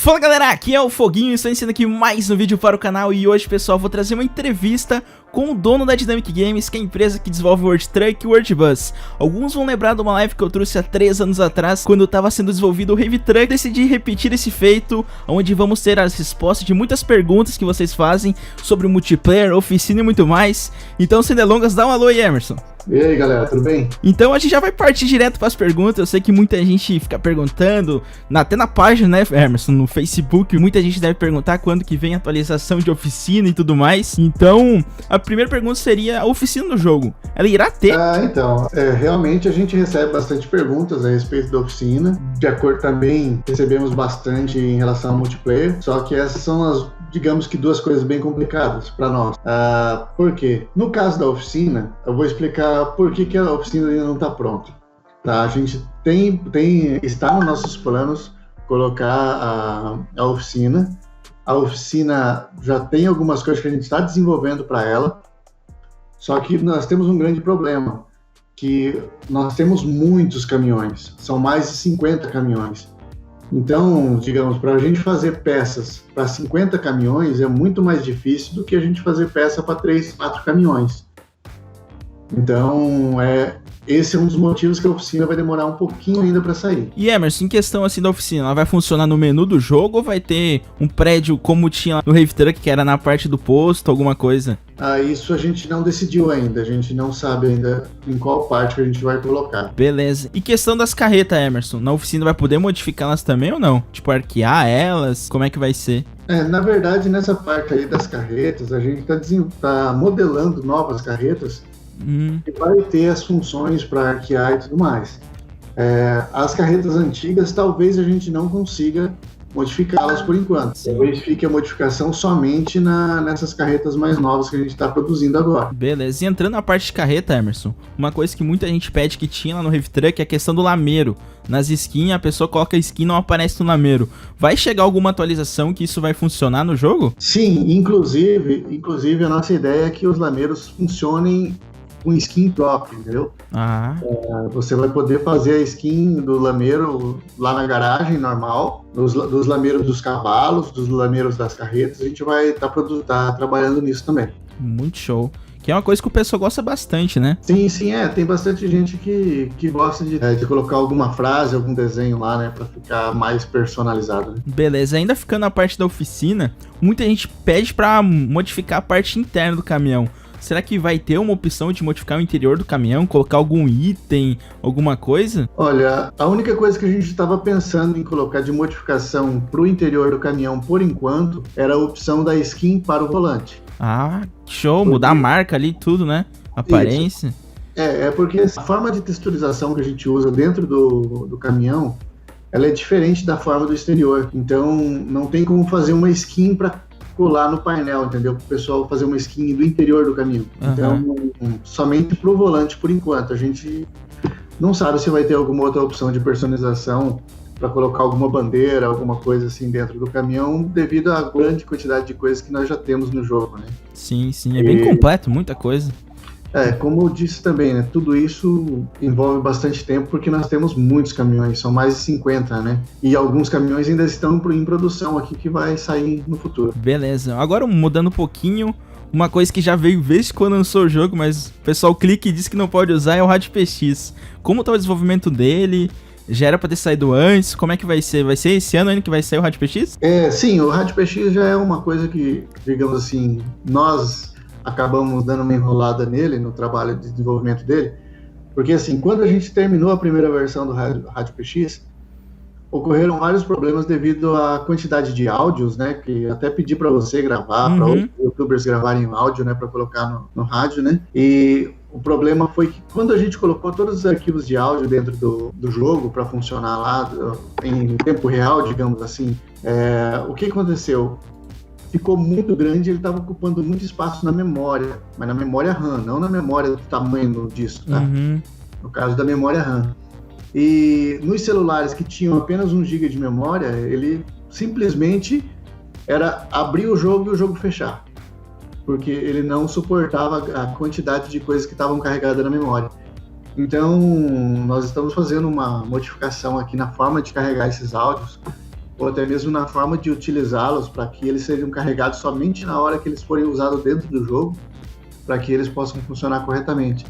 Fala galera, aqui é o Foguinho, estou ensinando aqui mais um vídeo para o canal e hoje pessoal vou trazer uma entrevista com o dono da Dynamic Games, que é a empresa que desenvolve o World Truck e o World Bus. Alguns vão lembrar de uma live que eu trouxe há 3 anos atrás, quando estava sendo desenvolvido o Heavy Truck. Decidi repetir esse feito, onde vamos ter as respostas de muitas perguntas que vocês fazem sobre o multiplayer, oficina e muito mais. Então sem delongas, dá um alô aí, Emerson. E aí galera, tudo bem? Então a gente já vai partir direto para as perguntas. Eu sei que muita gente fica perguntando, até na página, né, Emerson, no Facebook, muita gente deve perguntar quando que vem a atualização de oficina e tudo mais. Então, a primeira pergunta seria: a oficina do jogo, ela irá ter? Realmente a gente recebe bastante perguntas a respeito da oficina. De acordo, também recebemos bastante em relação ao multiplayer, só que essas são as, digamos que, duas coisas bem complicadas para nós. Por quê? No caso da oficina, eu vou explicar por que a oficina ainda não está pronta. Tá? A gente está nos nossos planos colocar a oficina. A oficina já tem algumas coisas que a gente está desenvolvendo para ela, só que nós temos um grande problema, que nós temos muitos caminhões, são mais de 50 caminhões. Então, digamos, para a gente fazer peças para 50 caminhões é muito mais difícil do que a gente fazer peça para 3, 4 caminhões. Então, esse é um dos motivos que a oficina vai demorar um pouquinho ainda para sair. E Emerson, em questão assim da oficina, ela vai funcionar no menu do jogo ou vai ter um prédio como tinha no Heavy Truck, que era na parte do posto, alguma coisa? Isso a gente não decidiu ainda, a gente não sabe ainda em qual parte que a gente vai colocar. Beleza. E questão das carretas, Emerson, na oficina vai poder modificá-las também ou não? Tipo, arquear elas, como é que vai ser? Na verdade, nessa parte aí das carretas, a gente tá modelando novas carretas que vai ter as funções para arquear e tudo mais. As carretas antigas, talvez a gente não consiga modificá-las por enquanto. Talvez fique a modificação somente nessas carretas mais novas que a gente está produzindo agora. Beleza, e entrando na parte de carreta, Emerson, uma coisa que muita gente pede que tinha lá no Heavy Truck é a questão do lameiro. Nas skins, a pessoa coloca a skin e não aparece no lameiro. Vai chegar alguma atualização que isso vai funcionar no jogo? Sim, inclusive a nossa ideia é que os lameiros funcionem com skin próprio, entendeu? Você vai poder fazer a skin do lameiro lá na garagem normal, dos lameiros dos cavalos, dos lameiros das carretas. A gente vai tá trabalhando nisso também. Muito show. Que é uma coisa que o pessoal gosta bastante, né? Sim, tem bastante gente que gosta de colocar alguma frase, algum desenho lá, né, pra ficar mais personalizado, né? Beleza, ainda ficando na parte da oficina, muita gente pede pra modificar a parte interna do caminhão. Será que vai ter uma opção de modificar o interior do caminhão, colocar algum item, alguma coisa? Olha, a única coisa que a gente estava pensando em colocar de modificação pro interior do caminhão, por enquanto, era a opção da skin para o volante. Show, mudar a marca ali, tudo, né? Aparência. Isso. Porque a forma de texturização que a gente usa dentro do caminhão, ela é diferente da forma do exterior. Então, não tem como fazer uma skin para colar no painel, entendeu? Para o pessoal fazer uma skin do interior do caminhão. Então, somente pro volante por enquanto. A gente não sabe se vai ter alguma outra opção de personalização para colocar alguma bandeira, alguma coisa assim dentro do caminhão, devido à grande quantidade de coisas que nós já temos no jogo, né? Sim, é bem completo, muita coisa. Como eu disse também, né? Tudo isso envolve bastante tempo porque nós temos muitos caminhões, são mais de 50, né? E alguns caminhões ainda estão em produção aqui que vai sair no futuro. Beleza. Agora mudando um pouquinho, uma coisa que já veio desde quando lançou o jogo, mas o pessoal clica e diz que não pode usar, é o Rádio PX. Como tá o desenvolvimento dele? Já era pra ter saído antes? Como é que vai ser? Vai ser esse ano ainda que vai sair o Rádio PX? Sim, o Rádio PX já é uma coisa que, digamos assim, nós acabamos dando uma enrolada nele, no trabalho de desenvolvimento dele, porque assim, quando a gente terminou a primeira versão do Rádio PX, ocorreram vários problemas devido à quantidade de áudios, né, que até pedi para você gravar, para outros youtubers gravarem áudio, né, para colocar no rádio, né, e o problema foi que quando a gente colocou todos os arquivos de áudio dentro do jogo para funcionar lá em tempo real, digamos assim, o que aconteceu? Ficou muito grande, ele estava ocupando muito espaço na memória, mas na memória RAM, não na memória do tamanho do disco, tá? No caso da memória RAM. E nos celulares que tinham apenas 1 GB de memória, ele simplesmente era abrir o jogo e o jogo fechar, porque ele não suportava a quantidade de coisas que estavam carregadas na memória. Então, nós estamos fazendo uma modificação aqui na forma de carregar esses áudios, ou até mesmo na forma de utilizá-los para que eles sejam carregados somente na hora que eles forem usados dentro do jogo, para que eles possam funcionar corretamente.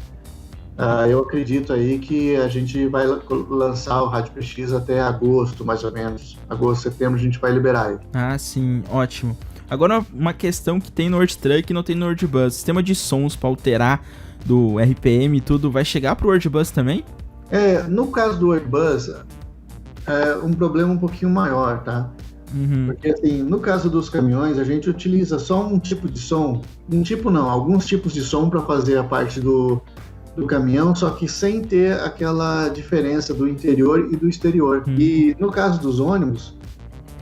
Eu acredito aí que a gente vai lançar o Rádio PX até agosto, mais ou menos. Agosto, setembro, a gente vai liberar ele. Ah, sim, ótimo. Agora, uma questão que tem no World Truck e não tem no World Bus. Sistema de sons para alterar do RPM e tudo, vai chegar pro World Bus também? No caso do World Bus, é um problema um pouquinho maior, tá? Porque, assim, no caso dos caminhões, a gente utiliza só um tipo de som. Alguns tipos de som para fazer a parte do caminhão, só que sem ter aquela diferença do interior e do exterior. E no caso dos ônibus,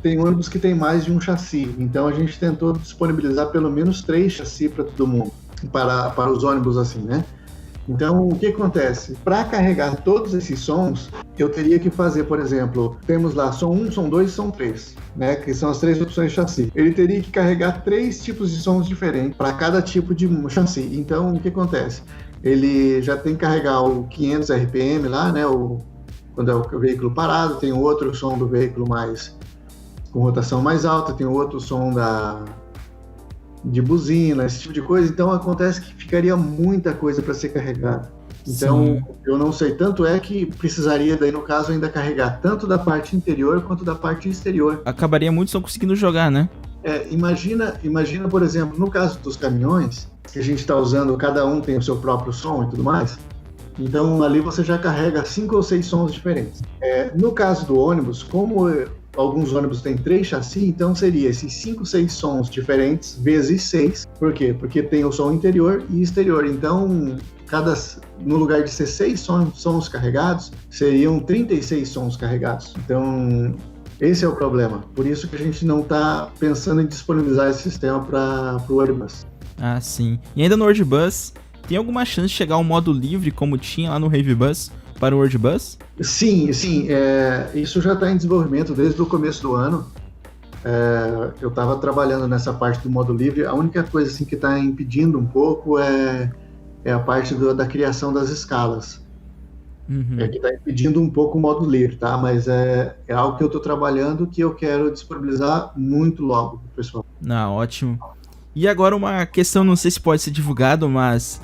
tem ônibus que tem mais de um chassi, então a gente tentou disponibilizar pelo menos 3 chassis para todo mundo, para os ônibus assim, né? Então, o que acontece? Para carregar todos esses sons, eu teria que fazer, por exemplo, temos lá som 1, som 2 e som 3, né? Que são as 3 opções de chassi. Ele teria que carregar 3 tipos de sons diferentes para cada tipo de chassi. Então, o que acontece? Ele já tem que carregar o 500 RPM lá, né? Quando é o veículo parado, tem outro som do veículo com rotação mais alta, tem outro som de buzina, esse tipo de coisa. Então acontece que ficaria muita coisa para ser carregada. Então, eu não sei, tanto é que precisaria daí no caso ainda carregar tanto da parte interior quanto da parte exterior. Acabaria muito só conseguindo jogar, né? Imagina, por exemplo, no caso dos caminhões, que a gente está usando, cada um tem o seu próprio som e tudo mais, então ali você já carrega 5 ou 6 sons diferentes. No caso do ônibus, como alguns ônibus têm 3 chassis, então seria esses 5, 6 sons diferentes vezes 6. Por quê? Porque tem o som interior e exterior. Então, no lugar de ser 6 sons carregados, seriam 36 sons carregados. Então, esse é o problema. Por isso que a gente não está pensando em disponibilizar esse sistema para o World Bus. Ah, sim. E ainda no World Bus, tem alguma chance de chegar um modo livre, como tinha lá no Rave Bus, para o World Bus? Sim, isso já está em desenvolvimento desde o começo do ano. Eu estava trabalhando nessa parte do modo livre. A única coisa assim, que está impedindo um pouco é a parte da criação das escalas. Que está impedindo um pouco o modo livre, tá? Mas é algo que eu estou trabalhando, que eu quero disponibilizar muito logo pro pessoal. Ótimo. E agora uma questão, não sei se pode ser divulgado, mas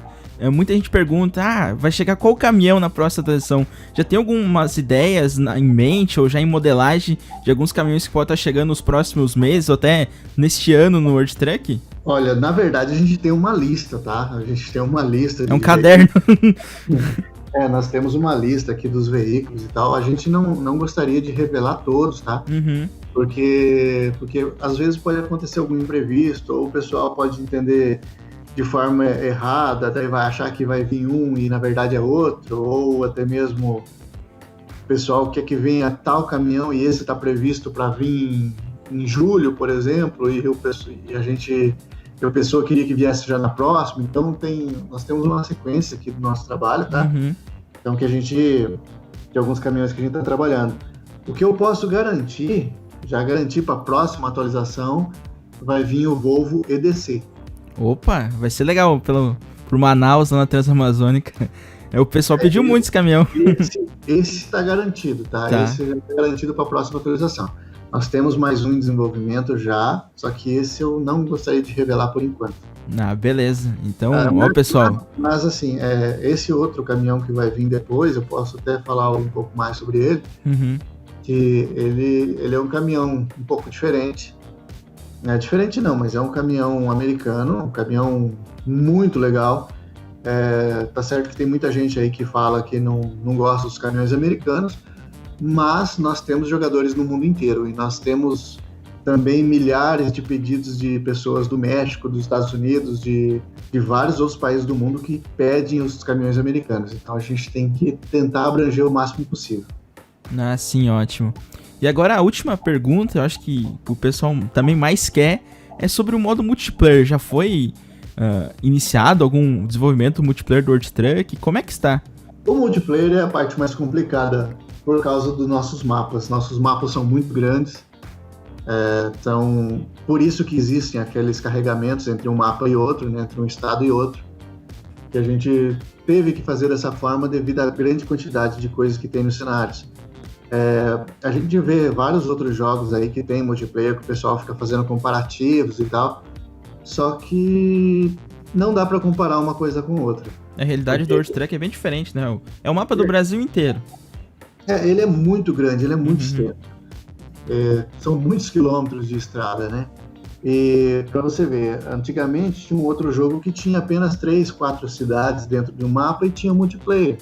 muita gente pergunta, vai chegar qual caminhão na próxima atualização? Já tem algumas ideias em mente ou já em modelagem de alguns caminhões que podem estar chegando nos próximos meses ou até neste ano no World Truck? Olha, na verdade a gente tem uma lista, tá? A gente tem uma lista. É um caderno. Nós temos uma lista aqui dos veículos e tal. A gente não gostaria de revelar todos, tá? Porque às vezes pode acontecer algum imprevisto, ou o pessoal pode entender de forma errada, daí vai achar que vai vir um e na verdade é outro, ou até mesmo o pessoal quer que venha tal caminhão e esse está previsto para vir em julho, por exemplo, e a pessoa queria que viesse já na próxima. Então nós temos uma sequência aqui do nosso trabalho, tá? Então de alguns caminhões que a gente está trabalhando. O que eu posso garantir, já garantir para a próxima atualização, vai vir o Volvo EDC. Opa, vai ser legal por Manaus, lá na Transamazônica. O pessoal pediu muito esse caminhão. Esse está garantido, tá? Esse já está garantido para a próxima atualização. Nós temos mais um em desenvolvimento já, só que esse eu não gostaria de revelar por enquanto. Beleza. Então, pessoal. Mas assim, esse outro caminhão que vai vir depois, eu posso até falar um pouco mais sobre ele, que ele é um caminhão um pouco diferente. Não é diferente não, mas é um caminhão americano, um caminhão muito legal. Tá certo que tem muita gente aí que fala que não gosta dos caminhões americanos, mas nós temos jogadores no mundo inteiro e nós temos também milhares de pedidos de pessoas do México, dos Estados Unidos, de vários outros países do mundo que pedem os caminhões americanos. Então a gente tem que tentar abranger o máximo possível. Sim, ótimo. E agora a última pergunta, eu acho que o pessoal também mais quer, é sobre o modo multiplayer. Já foi iniciado algum desenvolvimento multiplayer do World Truck? Como é que está? O multiplayer é a parte mais complicada por causa dos nossos mapas. Nossos mapas são muito grandes, então por isso que existem aqueles carregamentos entre um mapa e outro, né, entre um estado e outro, que a gente teve que fazer dessa forma devido à grande quantidade de coisas que tem nos cenários. A gente vê vários outros jogos aí que tem multiplayer, que o pessoal fica fazendo comparativos e tal, só que não dá para comparar uma coisa com outra. A realidade do World Truck é bem diferente, né? É o mapa do Brasil inteiro. Ele é muito grande, ele é muito extenso. São muitos quilômetros de estrada, né? E para você ver, antigamente tinha um outro jogo que tinha apenas 3, 4 cidades dentro de um mapa e tinha multiplayer.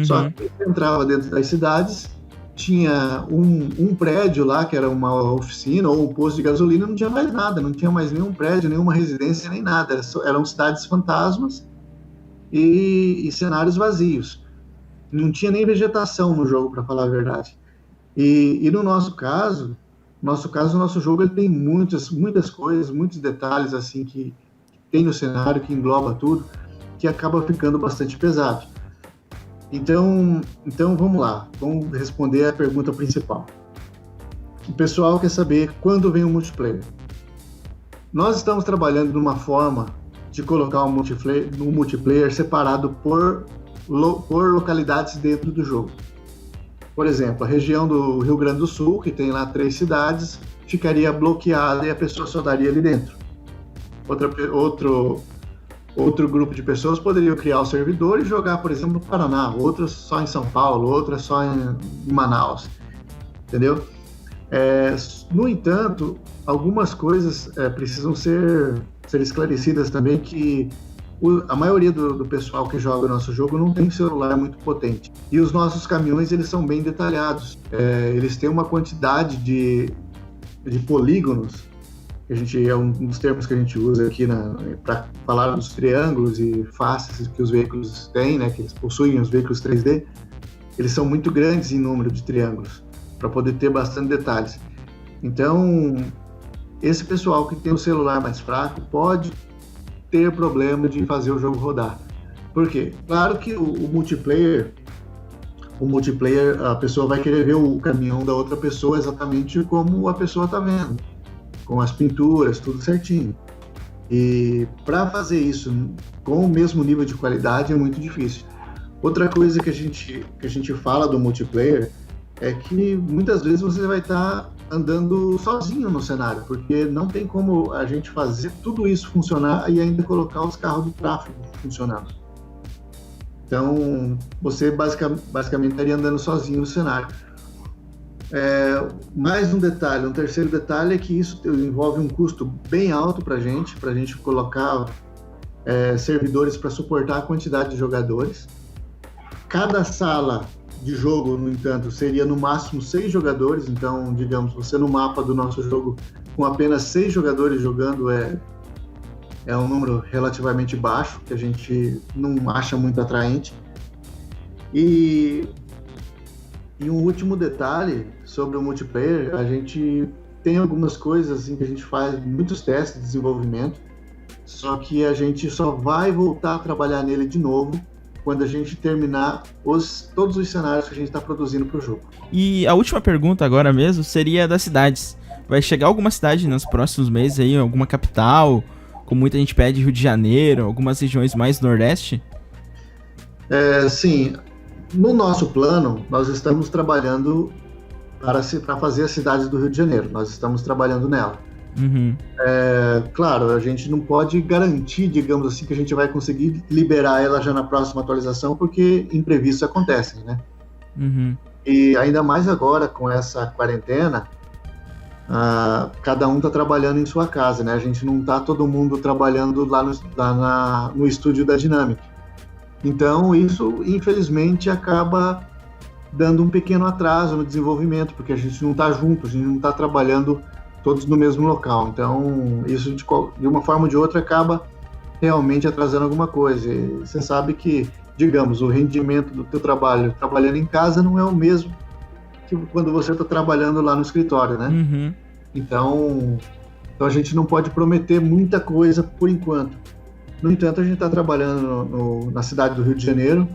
Só que você entrava dentro das cidades, tinha um prédio lá, que era uma oficina ou um posto de gasolina, não tinha mais nada, não tinha mais nenhum prédio, nenhuma residência, nem nada. Eram cidades fantasmas e cenários vazios. Não tinha nem vegetação no jogo, para falar a verdade. E no nosso caso, o nosso jogo ele tem muitas coisas, muitos detalhes assim que tem no cenário, que engloba tudo, que acaba ficando bastante pesado. Então vamos lá, vamos responder a pergunta principal. O pessoal quer saber quando vem o multiplayer. Nós estamos trabalhando numa forma de colocar um multiplayer separado por localidades dentro do jogo. Por exemplo, a região do Rio Grande do Sul, que tem lá 3 cidades, ficaria bloqueada e a pessoa só daria ali dentro. Outro grupo de pessoas poderiam criar o servidor e jogar, por exemplo, no Paraná, outras só em São Paulo, outras só em Manaus, entendeu? No entanto, algumas coisas precisam ser esclarecidas também, que a maioria do pessoal que joga o nosso jogo não tem celular muito potente. E os nossos caminhões, eles são bem detalhados. Eles têm uma quantidade de polígonos, que é um dos termos que a gente usa aqui para falar dos triângulos e faces que os veículos têm, né, que eles possuem, os veículos 3D. Eles são muito grandes em número de triângulos, para poder ter bastante detalhes. Então, esse pessoal que tem o celular mais fraco pode ter problema de fazer o jogo rodar. Por quê? Claro que o multiplayer, a pessoa vai querer ver o caminhão da outra pessoa exatamente como a pessoa está vendo, com as pinturas, tudo certinho. E para fazer isso com o mesmo nível de qualidade é muito difícil. Outra coisa que a gente fala do multiplayer é que muitas vezes você vai estar andando sozinho no cenário, porque não tem como a gente fazer tudo isso funcionar e ainda colocar os carros do tráfego funcionando. Então, você basicamente estaria andando sozinho no cenário. Mais um detalhe, um terceiro detalhe é que isso envolve um custo bem alto para a gente colocar servidores para suportar a quantidade de jogadores. Cada sala de jogo, no entanto, seria no máximo 6 jogadores, então, digamos, você no mapa do nosso jogo, com apenas 6 jogadores jogando, é um número relativamente baixo, que a gente não acha muito atraente. E um último detalhe sobre o multiplayer, a gente tem algumas coisas assim, que a gente faz muitos testes de desenvolvimento, só que a gente só vai voltar a trabalhar nele de novo quando a gente terminar todos os cenários que a gente está produzindo para o jogo. E a última pergunta agora mesmo seria das cidades. Vai chegar alguma cidade nos próximos meses aí, alguma capital, como muita gente pede, Rio de Janeiro, algumas regiões mais do Nordeste? Sim, no nosso plano, nós estamos trabalhando para fazer as cidades do Rio de Janeiro, nós estamos trabalhando nela. Uhum. Claro, a gente não pode garantir, digamos assim, que a gente vai conseguir liberar ela já na próxima atualização, porque imprevistos acontecem, né? Uhum. E ainda mais agora, com essa quarentena, cada um está trabalhando em sua casa, né? A gente não está todo mundo trabalhando lá no estúdio da Dynamic. Então, isso, infelizmente, acaba dando um pequeno atraso no desenvolvimento, porque a gente não está junto, a gente não está trabalhando todos no mesmo local. Então, isso de uma forma ou de outra acaba realmente atrasando alguma coisa. E você sabe que, digamos, o rendimento do teu trabalho trabalhando em casa não é o mesmo que quando você está trabalhando lá no escritório, né? Uhum. Então a gente não pode prometer muita coisa por enquanto. No entanto, a gente está trabalhando na cidade do Rio de Janeiro,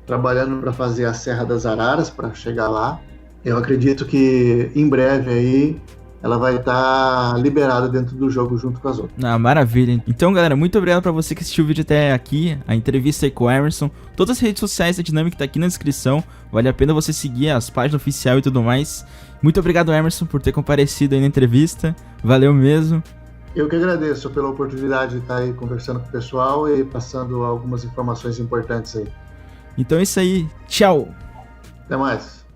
trabalhando para fazer a Serra das Araras, para chegar lá. Eu acredito que em breve aí ela vai estar liberada dentro do jogo junto com as outras. Ah, maravilha. Então, galera, muito obrigado pra você que assistiu o vídeo até aqui, a entrevista aí com o Emerson. Todas as redes sociais da Dynamic tá aqui na descrição. Vale a pena você seguir as páginas oficiais e tudo mais. Muito obrigado, Emerson, por ter comparecido aí na entrevista. Valeu mesmo. Eu que agradeço pela oportunidade de estar aí conversando com o pessoal e passando algumas informações importantes aí. Então é isso aí. Tchau. Até mais.